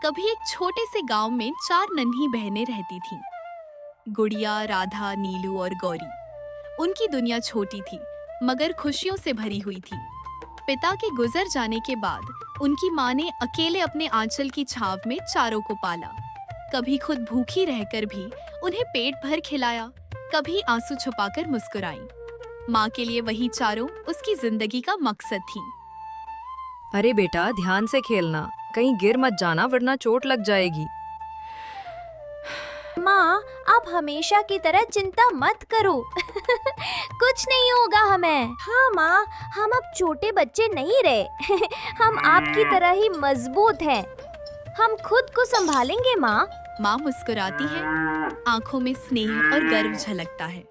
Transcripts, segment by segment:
कभी एक छोटे से गांव में 4 नन्ही बहनें रहती थीं। गुड़िया, राधा, नीलू और गौरी। उनकी दुनिया छोटी थी मगर खुशियों से भरी हुई थी। पिता के गुजर जाने के बाद उनकी माँ ने अकेले अपने आंचल की छाव में चारों को पाला। कभी खुद भूखी रहकर भी उन्हें पेट भर खिलाया, कभी आंसू छुपाकर मुस्कुराई। माँ के लिए वही चारों उसकी जिंदगी का मकसद थी। अरे बेटा, ध्यान से खेलना, कहीं गिर मत जाना वरना चोट लग जाएगी। माँ, आप हमेशा की तरह चिंता मत करो। कुछ नहीं होगा हमें। हाँ माँ, हम अब छोटे बच्चे नहीं रहे। हम आपकी तरह ही मजबूत हैं। हम खुद को संभालेंगे माँ। माँ मुस्कुराती है, आंखों में स्नेह और गर्व झलकता है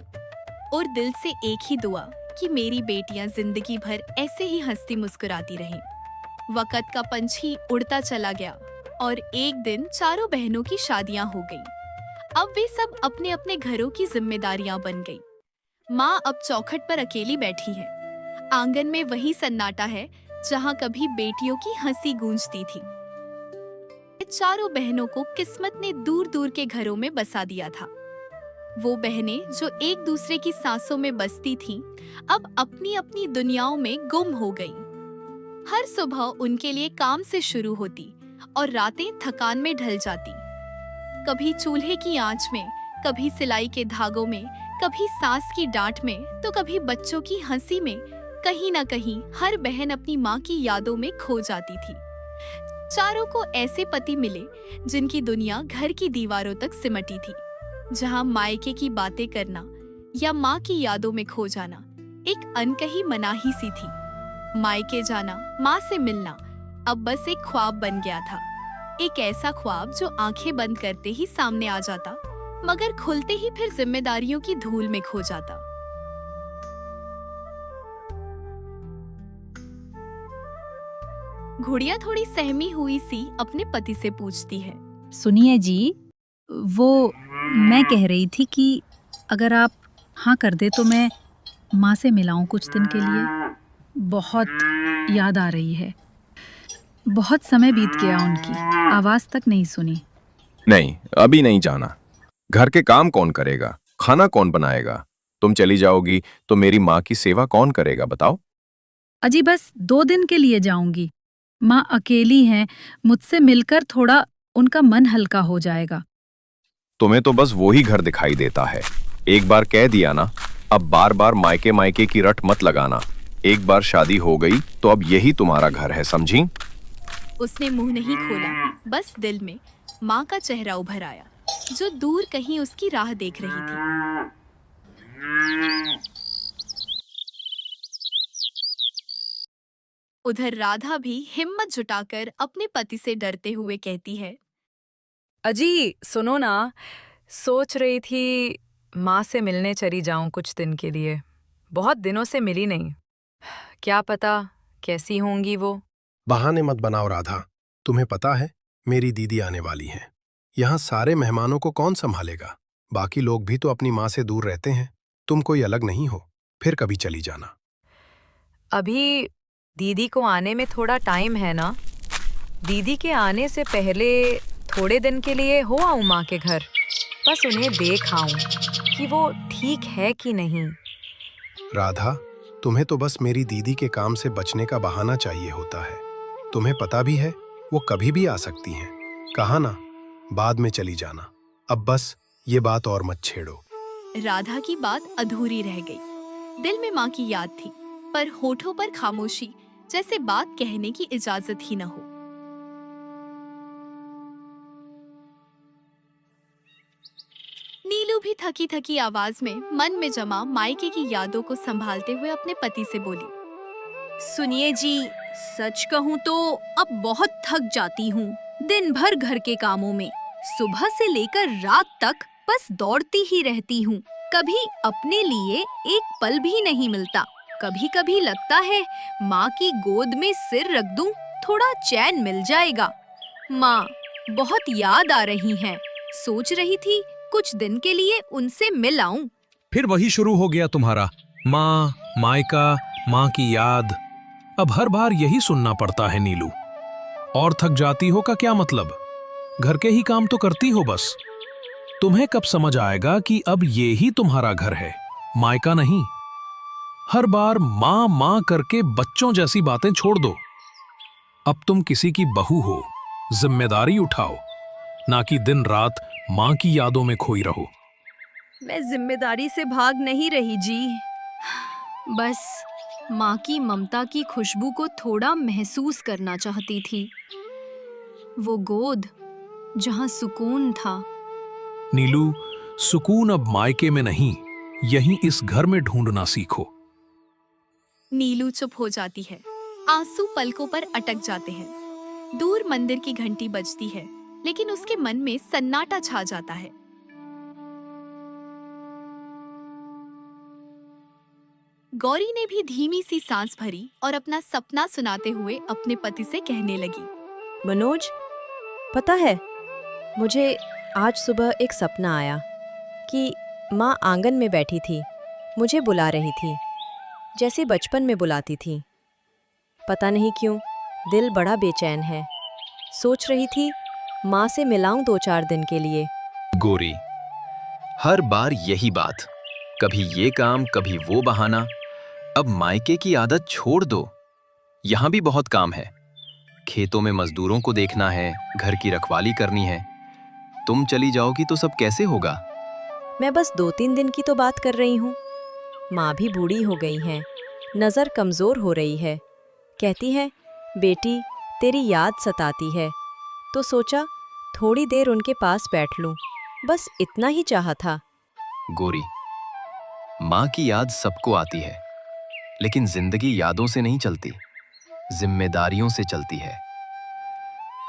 और दिल से एक ही दुआ कि मेरी बेटियां जिंदगी भर ऐसे ही हंसती मुस्कुराती रहें। वक्त का पंछी उड़ता चला गया और एक दिन चारों बहनों की शादियां हो गईं। अब वे सब अपने अपने घरों की जिम्मेदारियां बन गई। माँ अब चौखट पर अकेली बैठी है। आंगन में वही सन्नाटा है जहाँ कभी बेटियों की हंसी गूंजती थी। चारों बहनों को किस्मत ने दूर दूर के घरों में बसा दिया था। वो बहनें जो एक दूसरे की सांसों में बसती थीं, अब अपनी अपनी दुनियाओं में गुम हो गईं। हर सुबह उनके लिए काम से शुरू होती और रातें थकान में ढल जाती। कभी चूल्हे की आंच में, कभी सिलाई के धागों में, कभी सास की डांट में, तो कभी बच्चों की हंसी में। कहीं ना कहीं हर बहन अपनी माँ की यादों में खो जाती थी। चारों को ऐसे पति मिले जिनकी दुनिया घर की दीवारों तक सिमटी थी, जहाँ मायके की बातें करना या माँ की यादों में खो जाना एक अनकही मनाही सी थी। मायके जाना, माँ से मिलना अब बस एक ख्वाब बन गया था। एक ऐसा ख्वाब जो आंखें बंद करते ही सामने आ जाता, मगर खुलते ही फिर जिम्मेदारियों की धूल में खो जाता। गुड़िया थोड़ी सहमी हुई सी अपने पति से पूछती है, सुनिए जी, वो मैं कह रही थी कि अगर आप हाँ कर दे तो मैं माँ से मिलाऊं कुछ दिन के लिए। बहुत याद आ रही है। बहुत समय बीत गया उनकी, आवाज तक नहीं सुनी। नहीं, अभी नहीं जाना। घर के काम कौन करेगा? खाना कौन बनाएगा? तुम चली जाओगी तो मेरी माँ की सेवा कौन करेगा बताओ? अजी बस 2 दिन के लिए जाऊंगी। माँ अकेली हैं, मुझसे मिलकर थोड़ा उनका मन हल्का हो जाएगा। तुम्हें तो बस वो ही घर दिखाई देता है। एक बार कह दिया ना, अब बार बार मायके मायके की रट मत लगाना। एक बार शादी हो गई तो अब यही तुम्हारा घर है, समझी? उसने मुंह नहीं खोला, बस दिल में माँ का चेहरा उभर आया जो दूर कहीं उसकी राह देख रही थी। उधर राधा भी हिम्मत जुटाकर अपने पति से डरते हुए कहती है, अजी सुनो ना, सोच रही थी माँ से मिलने चली जाऊं कुछ दिन के लिए। बहुत दिनों से मिली नहीं, क्या पता कैसी होंगी वो। बहाने मत बनाओ राधा, तुम्हें पता है मेरी दीदी आने वाली हैं। यहाँ सारे मेहमानों को कौन संभालेगा? बाकी लोग भी तो अपनी माँ से दूर रहते हैं। तुम कोई अलग नहीं हो, फिर कभी चली जाना। अभी दीदी को आने में थोड़ा टाइम है ना। दीदी के आने से पहले थोड़े दिन के लिए हो आऊं माँ के घर, बस उन्हें देख आऊं कि वो ठीक है कि नहीं। राधा, तुम्हें तो बस मेरी दीदी के काम से बचने का बहाना चाहिए होता है। तुम्हें पता भी है वो कभी भी आ सकती हैं। कहा ना, बाद में चली जाना। अब बस ये बात और मत छेड़ो। राधा की बात अधूरी रह गई। दिल में माँ की याद थी, पर होठों पर खामोशी, जैसे बात कहने की इजाजत ही न हो। नीलू भी थकी थकी आवाज में मन में जमा मायके की यादों को संभालते हुए अपने पति से बोली, सुनिए जी, सच कहूँ तो अब बहुत थक जाती हूँ दिन भर घर के कामों में। सुबह से लेकर रात तक बस दौड़ती ही रहती हूँ। कभी अपने लिए एक पल भी नहीं मिलता। कभी कभी लगता है माँ की गोद में सिर रख दूं, थोड़ा चैन मिल जाएगा। माँ बहुत याद आ रही हैं। सोच रही थी कुछ दिन के लिए उनसे मिल आऊं। फिर वही शुरू हो गया तुम्हारा, माँ, मायका, माँ की याद। अब हर बार यही सुनना पड़ता है नीलू। और थक जाती हो का क्या मतलब? घर के ही काम तो करती हो बस। तुम्हें कब समझ आएगा कि अब ये ही तुम्हारा घर है, मायका नहीं। हर बार माँ माँ करके बच्चों जैसी बातें छोड़ दो। अब तुम किसी की बहू हो, जिम्मेदारी उठाओ, ना कि दिन रात माँ की यादों में खोई रहो। मैं जिम्मेदारी से भाग नहीं रही जी, बस माँ की ममता की खुशबू को थोड़ा महसूस करना चाहती थी। वो गोद जहाँ सुकून था। नीलू, सुकून अब मायके में नहीं, यहीं इस घर में ढूंढना सीखो। नीलू चुप हो जाती है, आंसू पलकों पर अटक जाते हैं। दूर मंदिर की घंटी बजती है, लेकिन उसके मन में सन्नाटा छा जाता है। गौरी ने भी धीमी सी सांस भरी और अपना सपना सुनाते हुए अपने पति से कहने लगी। मनोज, पता है, मुझे आज सुबह एक सपना आया कि माँ आंगन में बैठी थी, मुझे बुला रही थी, जैसे बचपन में बुलाती थी। पता नहीं क्यों दिल बड़ा बेचैन है। सोच रही थी माँ से मिलाऊं 2-4 दिन के लिए। गोरी, हर बार यही बात, कभी ये काम कभी वो बहाना। अब मायके की आदत छोड़ दो। यहाँ भी बहुत काम है, खेतों में मजदूरों को देखना है, घर की रखवाली करनी है। तुम चली जाओगी तो सब कैसे होगा? मैं बस 2-3 दिन की तो बात कर रही हूँ। माँ भी बूढ़ी हो गई हैं, नज़र कमज़ोर हो रही है। कहती है, बेटी तेरी याद सताती है, तो सोचा थोड़ी देर उनके पास बैठ लूं। बस इतना ही चाहा था। गोरी, माँ की याद सबको आती है, लेकिन जिंदगी यादों से नहीं चलती, जिम्मेदारियों से चलती है।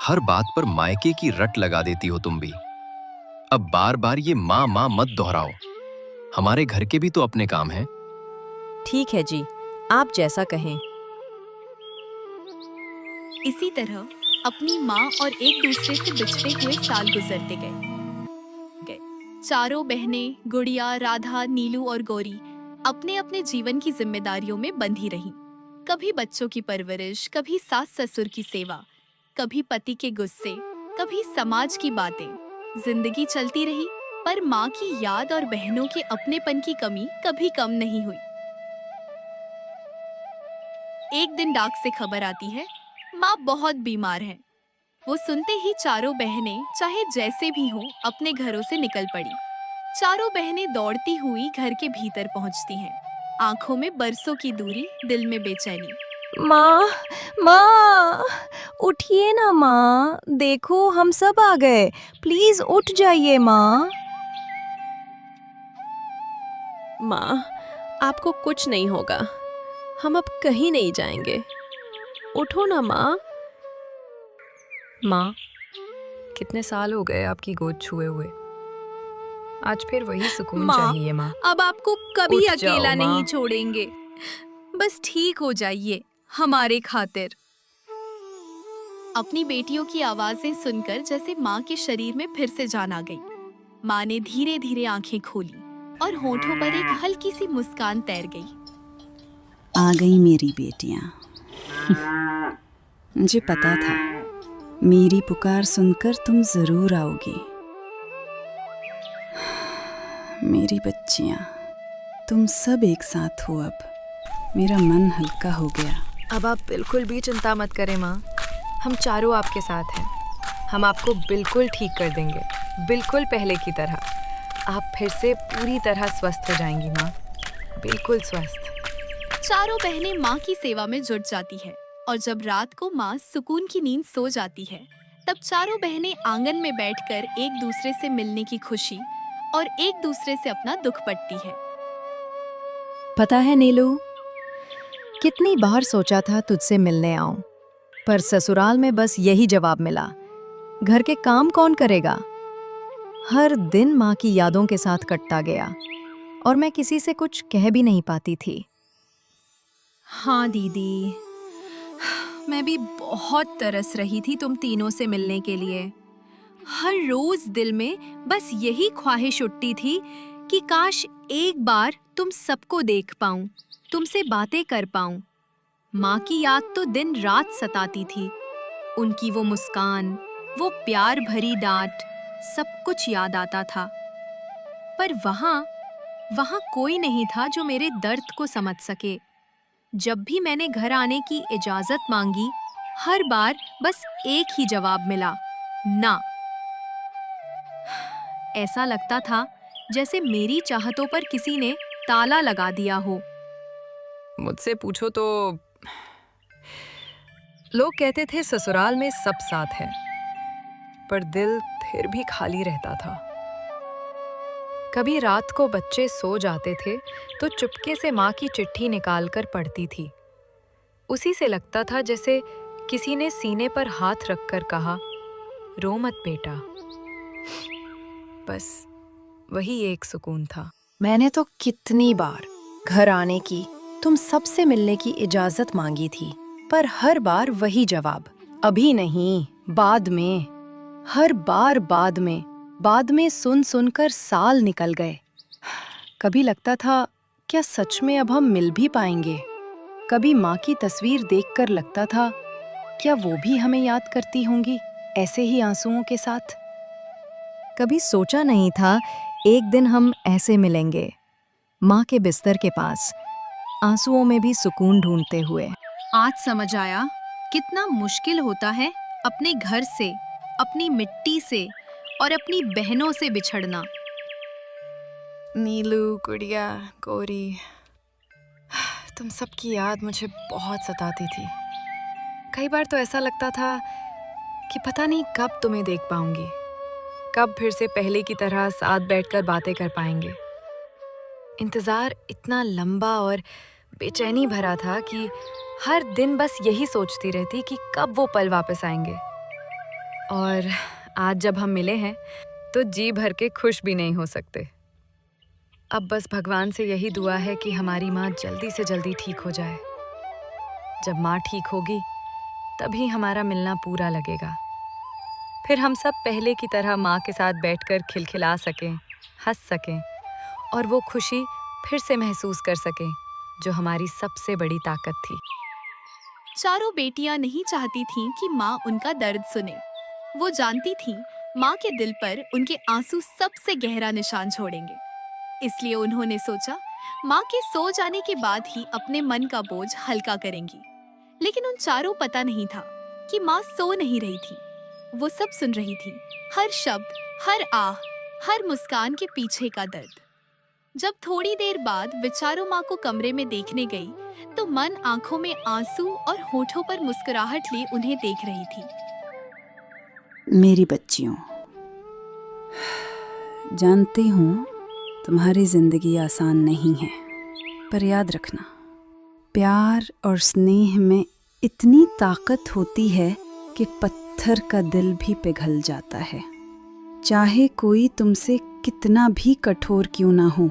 हर बात पर मायके की रट लगा देती हो तुम भी। अब बार बार ये माँ माँ मत दोहराओ, हमारे घर के भी तो अपने काम हैं। ठीक है जी, आप जैसा कहें। इसी तरह अपनी माँ और एक दूसरे से बिछड़े हुए साल गुजरते गए। चारों बहनें गुड़िया, राधा, नीलू और गौरी अपने अपने जीवन की जिम्मेदारियों में बंधी रहीं। कभी बच्चों की परवरिश, कभी सास ससुर की सेवा, कभी पति के गुस्से, कभी समाज की बातें। जिंदगी चलती रही, पर माँ की याद और बहनों के अपनेपन की कमी कभी कम नहीं हुई। एक दिन डाक से खबर आती है, माँ बहुत बीमार है। वो सुनते ही चारों बहनें चाहे जैसे भी हो अपने घरों से निकल पड़ी। चारों बहनें दौड़ती हुई घर के भीतर पहुंचती हैं, आंखों में बरसों की दूरी, दिल में बेचैनी। माँ, माँ, उठिए ना माँ, देखो हम सब आ गए, प्लीज उठ जाइए माँ। माँ, आपको कुछ नहीं होगा, हम अब कहीं नहीं जाएंगे, उठो ना माँ। माँ, कितने साल हो गए आपकी गोद छुए हुए। आज फिर वही सुकून माँ, चाहिए माँ। अब आपको कभी उठ जाओ, अकेला माँ। नहीं छोड़ेंगे। बस ठीक हो जाइए हमारे खातिर। अपनी बेटियों की आवाजें सुनकर जैसे माँ के शरीर में फिर से जान आ गई। माँ ने धीरे धीरे आंखें खोली और होठों पर एक हल्की सी मुस्कान तैर गई। आ गई मेरी बेटियां। मुझे पता था मेरी पुकार सुनकर तुम जरूर आओगी। मेरी बच्चियां, तुम सब एक साथ हो। अब मेरा मन हल्का हो गया। अब आप बिल्कुल भी चिंता मत करें माँ, हम चारों आपके साथ हैं। हम आपको बिल्कुल ठीक कर देंगे, बिल्कुल पहले की तरह। आप फिर से पूरी तरह स्वस्थ हो जाएंगी माँ, बिल्कुल स्वस्थ। चारों बहनें माँ की सेवा में जुट जाती है और जब रात को माँ सुकून की नींद सो जाती है, तब चारों बहनें आंगन में बैठकर एक दूसरे से मिलने की खुशी और एक दूसरे से अपना दुख बांटती है। पता है नीलू, कितनी बार सोचा था तुझसे मिलने आऊं, पर ससुराल में बस यही जवाब मिला, घर के काम कौन करेगा। हर दिन माँ की यादों के साथ कटता गया और मैं किसी से कुछ कह भी नहीं पाती थी। हाँ दीदी, मैं भी बहुत तरस रही थी तुम तीनों से मिलने के लिए। हर रोज दिल में बस यही ख्वाहिश उठती थी कि काश एक बार तुम सबको देख पाऊं, तुमसे बातें कर पाऊं। माँ की याद तो दिन रात सताती थी। उनकी वो मुस्कान, वो प्यार भरी डांट, सब कुछ याद आता था। पर वहां कोई नहीं था जो मेरे दर्द को समझ सके। जब भी मैंने घर आने की इजाजत मांगी, हर बार बस एक ही जवाब मिला, ना। ऐसा लगता था जैसे मेरी चाहतों पर किसी ने ताला लगा दिया हो। मुझसे पूछो तो लोग कहते थे ससुराल में सब साथ है, पर दिल फिर भी खाली रहता था। कभी रात को बच्चे सो जाते थे तो चुपके से माँ की चिट्ठी निकालकर पढ़ती थी। उसी से लगता था जैसे किसी ने सीने पर हाथ रखकर कहा, रो मत बेटा। बस वही एक सुकून था। मैंने तो कितनी बार घर आने की, तुम सबसे मिलने की इजाजत मांगी थी, पर हर बार वही जवाब, अभी नहीं, बाद में। हर बार बाद में सुनकर साल निकल गए। कभी लगता था क्या सच में अब हम मिल भी पाएंगे। कभी माँ की तस्वीर देखकर लगता था क्या वो भी हमें याद करती होंगी ऐसे ही आंसुओं के साथ। कभी सोचा नहीं था एक दिन हम ऐसे मिलेंगे, माँ के बिस्तर के पास, आंसुओं में भी सुकून ढूंढते हुए। आज समझ आया कितना मुश्किल होता है अपने घर से, अपनी मिट्टी से और अपनी बहनों से बिछड़ना। नीलू, गुड़िया, गौरी, तुम सबकी याद मुझे बहुत सताती थी। कई बार तो ऐसा लगता था कि पता नहीं कब तुम्हें देख पाऊंगी, कब फिर से पहले की तरह साथ बैठकर बातें कर पाएंगे। इंतजार इतना लंबा और बेचैनी भरा था कि हर दिन बस यही सोचती रहती कि कब वो पल वापस आएंगे। और आज जब हम मिले हैं तो जी भर के खुश भी नहीं हो सकते। अब बस भगवान से यही दुआ है कि हमारी माँ जल्दी से जल्दी ठीक हो जाए। जब माँ ठीक होगी तभी हमारा मिलना पूरा लगेगा। फिर हम सब पहले की तरह माँ के साथ बैठकर खिलखिला सकें, हंस सकें और वो खुशी फिर से महसूस कर सकें जो हमारी सबसे बड़ी ताकत थी। चारों बेटियां नहीं चाहती थीं कि माँ उनका दर्द सुने। वो जानती थीं माँ के दिल पर उनके आंसू सबसे गहरा निशान छोड़ेंगे। इसलिए उन्होंने सोचा माँ के सो जाने के बाद ही अपने मन का बोझ हल्का करेंगी। लेकिन उन चारों पता नहीं था कि माँ सो नहीं रही थी। वो सब सुन रही थी, हर शब्द, हर आह, हर मुस्कान के पीछे का दर्द। जब थोड़ी देर बाद विचारो माँ को कमरे में देखने गई तो मन आंखों में आंसू और होठों पर मुस्कुराहट लिए उन्हें देख रही थी। मेरी बच्चियों, जानती हूँ तुम्हारी जिंदगी आसान नहीं है, पर याद रखना, प्यार और स्नेह में इतनी ताकत होती है कि पत्थर का दिल भी पिघल जाता है। चाहे कोई तुमसे कितना भी कठोर क्यों ना हो,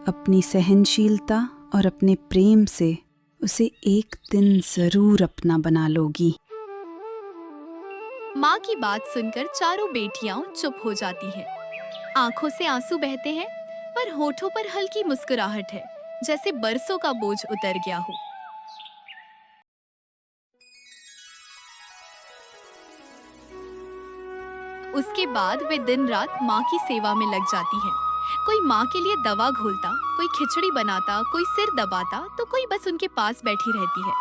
अपनी सहनशीलता और अपने प्रेम से उसे एक दिन जरूर अपना बना लोगी। माँ की बात सुनकर चारों बेटियां चुप हो जाती हैं। आंखों से आंसू बहते हैं, पर होठों पर हल्की मुस्कुराहट है, जैसे बरसों का बोझ उतर गया हो। उसके बाद वे दिन रात माँ की सेवा में लग जाती हैं। कोई माँ के लिए दवा घोलता, कोई खिचड़ी बनाता, कोई सिर दबाता, तो कोई बस उनके पास बैठी रहती है।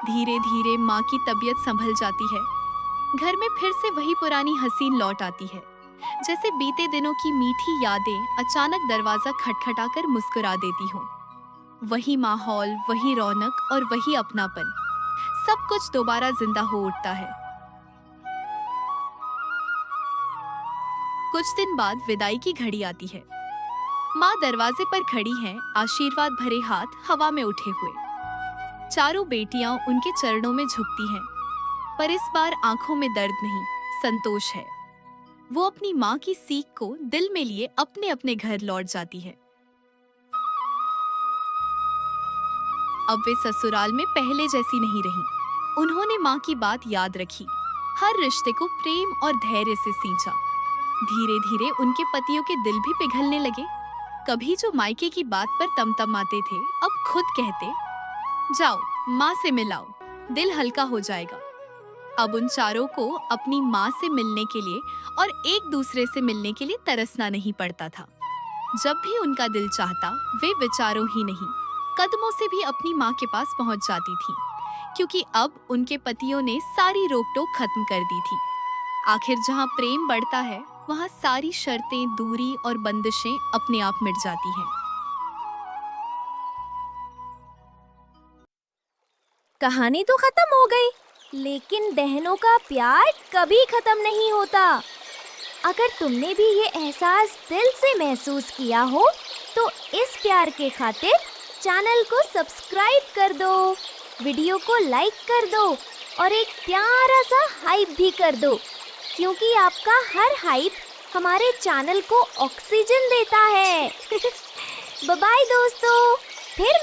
धीरे धीरे माँ की तबीयत संभल जाती है। घर में फिर से वही पुरानी हसीन लौट आती है, जैसे बीते दिनों की मीठी यादें अचानक दरवाजा खटखटाकर मुस्कुरा देती हों। वही माहौल, वही रौनक और वही अपनापन, सब कुछ दोबारा जिंदा हो उठता है। कुछ दिन बाद विदाई की घड़ी आती है। माँ दरवाजे पर खड़ी हैं, आशीर्वाद भरे हाथ हवा में उठे हुए। चारों बेटियां उनके चरणों में झुकती हैं, पर इस बार आंखों में दर्द नहीं, संतोष है। वो अपनी माँ की सीख को दिल में लिए अपने अपने घर लौट जाती है। अब वे ससुराल में पहले जैसी नहीं रही। उन्होंने माँ की बात याद रखी, हर रिश्ते को प्रेम और धैर्य से सींचा। धीरे धीरे उनके पतियों के दिल भी पिघलने लगे। कभी जो मायके की बात पर तमतमाते थे, अब खुद कहते, जाओ माँ से मिलाओ, दिल हल्का हो जाएगा। अब उन चारों को अपनी माँ से मिलने के लिए और एक दूसरे से मिलने के लिए तरसना नहीं पड़ता था। जब भी उनका दिल चाहता, वे विचारों ही नहीं, कदमों से भी अपनी माँ के पास पहुँच जाती थी, क्योंकि अब उनके पतियों ने सारी रोक टोक खत्म कर दी थी। आखिर जहाँ प्रेम बढ़ता है, वहाँ सारी शर्तें, दूरी और बंदिशें अपने आप मिट जाती हैं। कहानी तो खत्म हो गई, लेकिन बहनों का प्यार कभी खत्म नहीं होता। अगर तुमने भी ये एहसास दिल से महसूस किया हो, तो इस प्यार के खातिर चैनल को सब्सक्राइब कर दो, वीडियो को लाइक कर दो और एक प्यारा सा हाइप भी कर दो, क्योंकि आपका हर हाइप हमारे चैनल को ऑक्सीजन देता है। बाय बाय दोस्तों, फिर